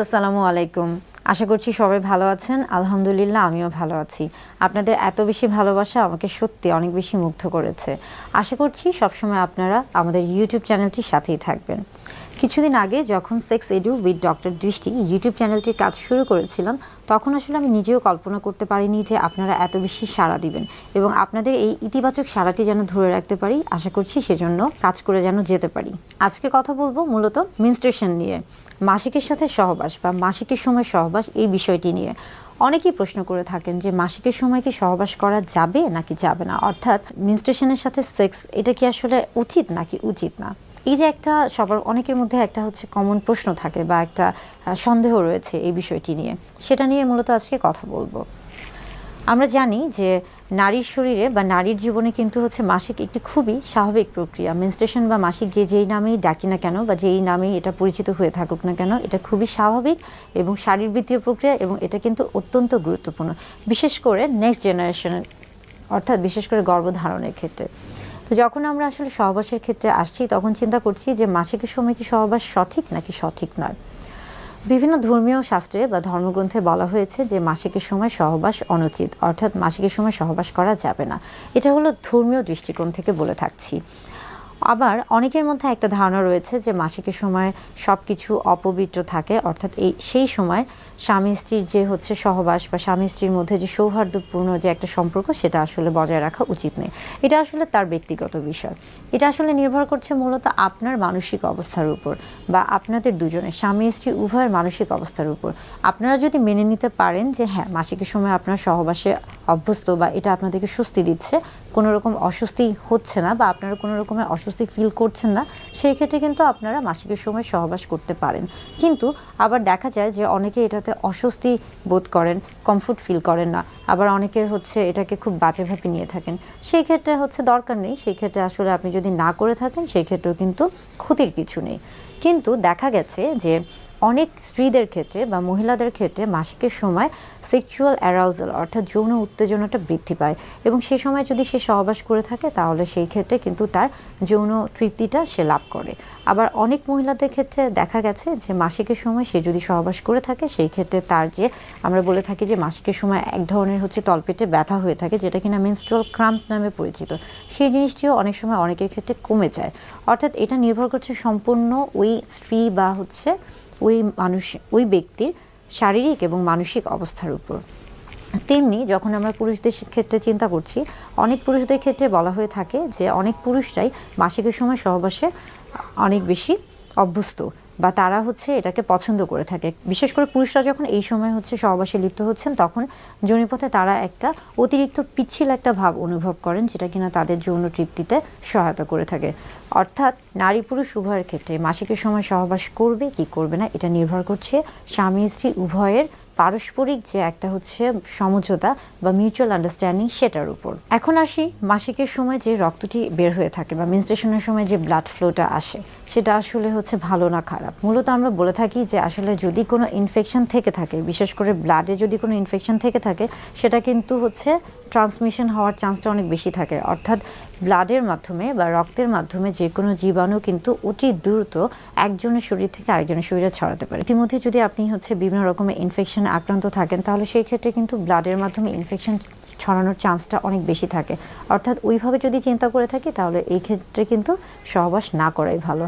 আসসালামু আলাইকুম। আশা করছি সবাই ভালো আছেন। আলহামদুলিল্লাহ আমিও ভালো আছি। আপনাদের এত বেশি ভালোবাসা আমাকে সত্যি অনেক বেশি মুগ্ধ করেছে। আশা করছি সবসময় আপনারা আমাদের ইউটিউব চ্যানেলটির সাথেই থাকবেন। কিছুদিন আগে যখন সেক্স এডু উইথ ডক্টর দৃষ্টি ইউটিউব চ্যানেলটির কাজ শুরু করেছিলাম, তখন আসলে আমি নিজেও কল্পনা করতে পারিনি যে আপনারা এত বেশি সাড়া দিবেন এবং আপনাদের এই ইতিবাচক সাড়াটি যেন ধরে রাখতে পারি। আশা করছি সেজন্য কাজ করে যেন যেতে পারি। আজকে কথা বলবো মূলত মেনস্ট্রুয়েশন নিয়ে, মাসিকের সাথে সহবাস বা মাসিকের সময় সহবাস, এই বিষয়টি নিয়ে। অনেকেই প্রশ্ন করে থাকেন যে মাসিকের সময় কি সহবাস করা যাবে নাকি যাবে না, অর্থাৎ মেনস্ট্রুয়েশনের সাথে সেক্স এটা কি আসলে উচিত নাকি উচিত না। এই যে একটা সবার অনেকের মধ্যে একটা হচ্ছে কমন প্রশ্ন থাকে বা একটা সন্দেহ রয়েছে এই বিষয়টি নিয়ে, সেটা নিয়ে মূলত আজকে কথা বলবো। আমরা জানি যে নারীর শরীরে বা নারীর জীবনে কিন্তু হচ্ছে মাসিক একটি খুবই স্বাভাবিক প্রক্রিয়া। মেনস্ট্রুয়েশন বা মাসিক যেই নামেই ডাকি না কেন বা যেই নামেই এটা পরিচিত হয়ে থাকুক না কেন, এটা খুবই স্বাভাবিক এবং শারীরবৃত্তীয় প্রক্রিয়া এবং এটা কিন্তু অত্যন্ত গুরুত্বপূর্ণ, বিশেষ করে নেক্সট জেনারেশনের, অর্থাৎ বিশেষ করে গর্ভধারণের ক্ষেত্রে। তো যখন আমরা আসলে সহবাসের ক্ষেত্রে আসছি তখন চিন্তা করছি যে মাসিকের সময় কি সহবাস সঠিক নাকি সঠিক নয়। বিভিন্ন ধর্মীয় শাস্ত্রে বা ধর্মগ্রন্থে বলা হয়েছে যে মাসিকের সময় সহবাস অনুচিত, অর্থাৎ মাসিকের সময় সহবাস করা যাবে না। এটা হলো ধর্মীয় দৃষ্টিকোণ থেকে বলে থাকছি। আবার অনেকের মধ্যে একটা ধারণা রয়েছে যে মাসিকের সময় সব কিছু অপবিত্র থাকে, অর্থাৎ সেই সময় স্বামী স্ত্রীর যে হচ্ছে সহবাস বা স্বামী স্ত্রীর মধ্যে যে সৌহার্দ্যপূর্ণ যে একটা সম্পর্ক, সেটা আসলে বজায় রাখা উচিত নেই। এটা আসলে তার ব্যক্তিগত বিষয়। এটা আসলে নির্ভর করছে মূলত আপনার মানসিক অবস্থার উপর বা আপনাদের দুজনের স্বামী স্ত্রী উভয়ের মানসিক অবস্থার উপর। আপনারা যদি মেনে নিতে পারেন যে হ্যাঁ, মাসিকের সময় আপনার সহবাসে অভ্যস্ত বা এটা আপনাদেরকে স্বস্তি দিচ্ছে, কোনো রকম অস্বস্তি হচ্ছে না বা আপনারা কোনো রকমের অস্বস্তি ফিল করছেন না, সেই ক্ষেত্রে কিন্তু আপনারা মাসিকের সময় সহবাস করতে পারেন। কিন্তু আবার দেখা যায় যে অনেকে এটাতে অস্বস্তি বোধ করেন, কমফোর্ট ফিল করেন না। আবার অনেকের হচ্ছে এটাকে খুব বাজেভাবে নিয়ে থাকেন। সেই ক্ষেত্রে হচ্ছে দরকার নেই, সেই ক্ষেত্রে আসলে আপনি যদি না করে থাকেন সেই ক্ষেত্রেও কিন্তু ক্ষতির কিছু নেই। কিন্তু দেখা গেছে যে অনেক স্ত্রীদের ক্ষেত্রে বা মহিলাদের ক্ষেত্রে মাসিকের সময় সেক্সুয়াল অ্যারাউজাল, অর্থাৎ যৌন উত্তেজনাটা বৃদ্ধি পায় এবং সেই সময় যদি সে সহবাস করে থাকে তাহলে সেই ক্ষেত্রে কিন্তু তার যৌন তৃপ্তিটা সে লাভ করে। আবার অনেক মহিলাদের ক্ষেত্রে দেখা গেছে যে মাসিকের সময় সে যদি সহবাস করে থাকে সেই ক্ষেত্রে তার যে আমরা বলে থাকি যে মাসিকের সময় এক ধরনের হচ্ছে তলপেটে ব্যথা হয়ে থাকে, যেটা কিনা মেনস্ট্রুয়াল ক্রাম্প নামে পরিচিত, সেই জিনিসটিও অনেক সময় অনেকের ক্ষেত্রে কমে যায়। অর্থাৎ এটা নির্ভর করছে সম্পূর্ণ ওই স্ত্রী বা হচ্ছে ওই ব্যক্তির শারীরিক এবং মানসিক অবস্থার উপর। তেমনি যখন আমরা পুরুষদের ক্ষেত্রে চিন্তা করছি, অনেক পুরুষদের ক্ষেত্রে বলা হয়ে থাকে যে অনেক পুরুষরাই মাসিকের সময় সহবাসে অনেক বেশি অভ্যস্ত বা তারা হচ্ছে এটাকে পছন্দ করে থাকে। বিশেষ করে পুরুষরা যখন এই সময় হচ্ছে সহবাসে লিপ্ত হচ্ছেন তখন যোনিপথে তারা একটা অতিরিক্ত পিচ্ছিল একটা ভাব অনুভব করেন, যেটা কিনা তাদের যৌন তৃপ্তিতে সহায়তা করে থাকে। অর্থাৎ নারী পুরুষ উভয়ের ক্ষেত্রে মাসিকের সময় সহবাস করবে কি করবে না এটা নির্ভর করছে স্বামী স্ত্রী উভয়ের পারস্পরিক যে একটা হচ্ছে সমঝোতা বা মিউচুয়াল আন্ডারস্ট্যান্ডিং, সেটার উপর। এখন আসি মাসিকের সময় যে রক্তটি বের হয়ে থাকে বা মেনস্ট্রুয়েশনের সময় যে ব্লাড ফ্লোটা আসে, সেটা আসলে হচ্ছে ভালো না খারাপ। মূলত আমরা বলে থাকি যে আসলে যদি কোনো ইনফেকশন থেকে থাকে, বিশেষ করে ব্লাডে যদি কোনো ইনফেকশন থেকে থাকে, সেটা কিন্তু হচ্ছে ট্রান্সমিশন হওয়ার চান্সটা অনেক বেশি থাকে। অর্থাৎ ব্লাডের মাধ্যমে বা রক্তের মাধ্যমে যে কোনো জীবাণু কিন্তু অতি দ্রুত একজনের শরীর থেকে আরেকজনের শরীরে ছড়াতে পারে। ইতিমধ্যে যদি আপনি হচ্ছে বিভিন্ন রকমের ইনফেকশনে আক্রান্ত থাকেন তাহলে সেই ক্ষেত্রে কিন্তু ব্লাডের মাধ্যমে ইনফেকশন ছড়ানোর চান্সটা অনেক বেশি থাকে। অর্থাৎ ওইভাবে যদি চিন্তা করে থাকি তাহলে এই ক্ষেত্রে কিন্তু সহবাস না করাই ভালো।